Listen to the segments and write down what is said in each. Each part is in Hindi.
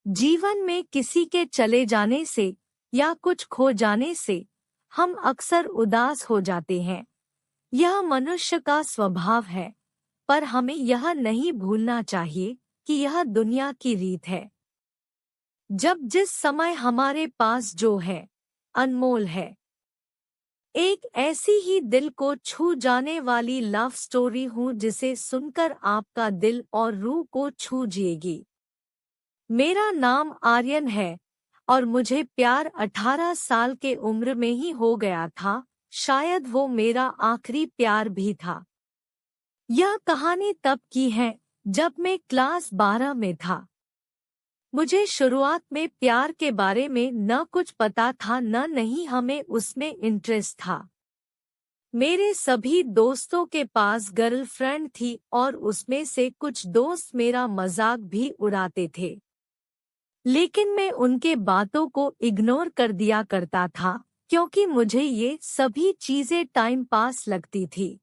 जीवन में किसी के चले जाने से या कुछ खो जाने से हम अक्सर उदास हो जाते हैं। यह मनुष्य का स्वभाव है, पर हमें यह नहीं भूलना चाहिए कि यह दुनिया की रीत है। जब जिस समय हमारे पास जो है, अनमोल है। एक ऐसी ही दिल को छू जाने वाली लव स्टोरी हूँ जिसे सुनकर आपका दिल और रूह को छू जिएगी। मेरा नाम आर्यन है और मुझे प्यार 18 साल के उम्र में ही हो गया था। शायद वो मेरा आखिरी प्यार भी था। यह कहानी तब की है जब मैं क्लास 12 में था। मुझे शुरुआत में प्यार के बारे में न कुछ पता था न नहीं हमें उसमें इंटरेस्ट था। मेरे सभी दोस्तों के पास गर्लफ्रेंड थी और उसमें से कुछ दोस्त मेरा मजाक भी उड़ाते थे, लेकिन मैं उनके बातों को इग्नोर कर दिया करता था क्योंकि मुझे ये सभी चीजें टाइम पास लगती थी।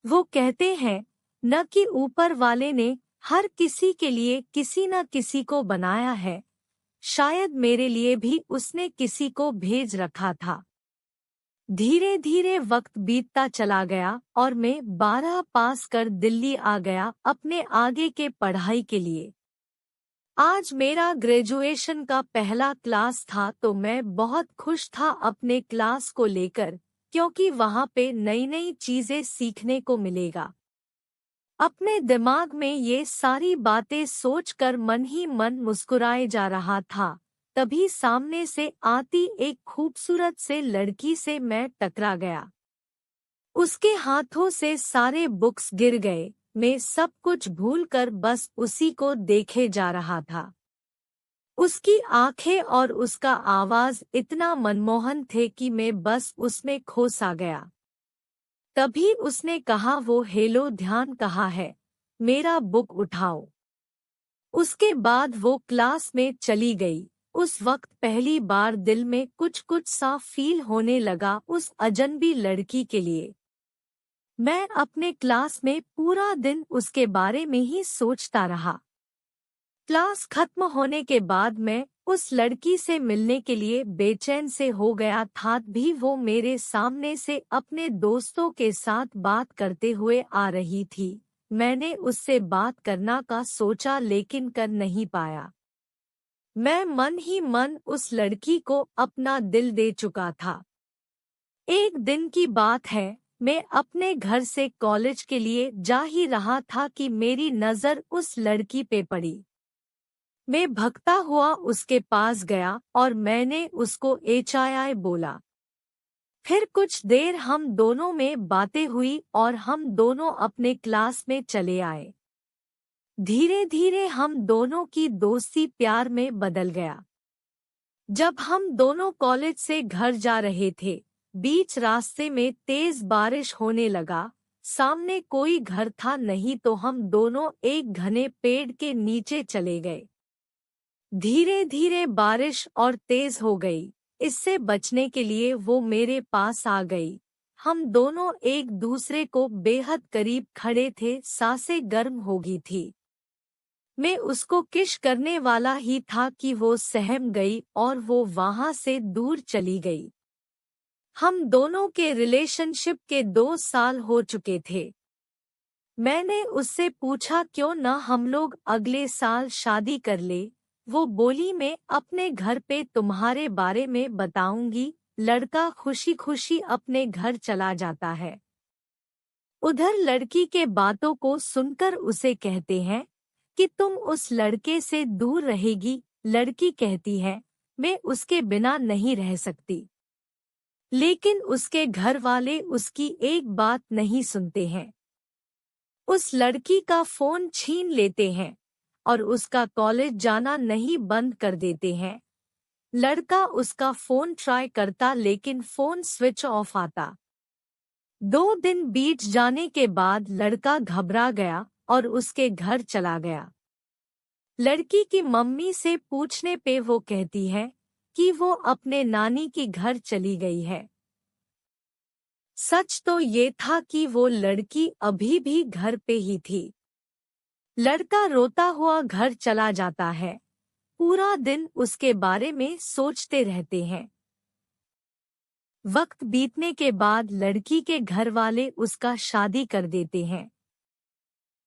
वो कहते हैं न कि ऊपर वाले ने हर किसी के लिए किसी न किसी को बनाया है, शायद मेरे लिए भी उसने किसी को भेज रखा था। धीरे धीरे वक्त बीतता चला गया और मैं 12 पास कर दिल्ली आ गया अपने आगे के पढ़ाई के लिए। आज मेरा ग्रेजुएशन का पहला क्लास था तो मैं बहुत खुश था अपने क्लास को लेकर, क्योंकि वहाँ पे नई नई चीजें सीखने को मिलेगा। अपने दिमाग में ये सारी बातें सोचकर मन ही मन मुस्कुराए जा रहा था, तभी सामने से आती एक खूबसूरत से लड़की से मैं टकरा गया। उसके हाथों से सारे बुक्स गिर गए। मैं सब कुछ भूलकर बस उसी को देखे जा रहा था। उसकी आंखें और उसका आवाज इतना मनमोहन थे कि मैं बस उसमें खो सा गया। तभी उसने कहा, वो हेलो ध्यान कहाँ है, मेरा बुक उठाओ। उसके बाद वो क्लास में चली गई। उस वक्त पहली बार दिल में कुछ कुछ सा फील होने लगा उस अजनबी लड़की के लिए। मैं अपने क्लास में पूरा दिन उसके बारे में ही सोचता रहा। क्लास खत्म होने के बाद मैं उस लड़की से मिलने के लिए बेचैन से हो गया था, भी वो मेरे सामने से अपने दोस्तों के साथ बात करते हुए आ रही थी। मैंने उससे बात करना का सोचा लेकिन कर नहीं पाया। मैं मन ही मन उस लड़की को अपना दिल दे चुका था। एक दिन की बात है, मैं अपने घर से कॉलेज के लिए जा ही रहा था कि मेरी नज़र उस लड़की पे पड़ी। मैं भगता हुआ उसके पास गया और मैंने उसको HII बोला। फिर कुछ देर हम दोनों में बातें हुई और हम दोनों अपने क्लास में चले आए। धीरे धीरे हम दोनों की दोस्ती प्यार में बदल गया। जब हम दोनों कॉलेज से घर जा रहे थे, बीच रास्ते में तेज बारिश होने लगा। सामने कोई घर था नहीं तो हम दोनों एक घने पेड़ के नीचे चले गए। धीरे धीरे बारिश और तेज हो गई। इससे बचने के लिए वो मेरे पास आ गई। हम दोनों एक दूसरे को बेहद करीब खड़े थे, सांसें गर्म हो गई थी। मैं उसको किस करने वाला ही था कि वो सहम गई और वो वहां से दूर चली गई। हम दोनों के रिलेशनशिप के 2 साल हो चुके थे। मैंने उससे पूछा क्यों न हम लोग अगले साल शादी कर ले। वो बोली, मैं अपने घर पे तुम्हारे बारे में बताऊंगी। लड़का खुशी खुशी अपने घर चला जाता है। उधर लड़की के बातों को सुनकर उसे कहते हैं कि तुम उस लड़के से दूर रहेगी। लड़की कहती है, मैं उसके बिना नहीं रह सकती। लेकिन उसके घर वाले उसकी एक बात नहीं सुनते हैं। उस लड़की का फोन छीन लेते हैं और उसका कॉलेज जाना नहीं बंद कर देते हैं। लड़का उसका फोन ट्राई करता लेकिन फोन स्विच ऑफ आता। 2 दिन बीत जाने के बाद लड़का घबरा गया और उसके घर चला गया। लड़की की मम्मी से पूछने पे वो कहती है कि वो अपने नानी के घर चली गई है। सच तो ये था कि वो लड़की अभी भी घर पे ही थी। लड़का रोता हुआ घर चला जाता है। पूरा दिन उसके बारे में सोचते रहते हैं। वक्त बीतने के बाद लड़की के घर वाले उसका शादी कर देते हैं।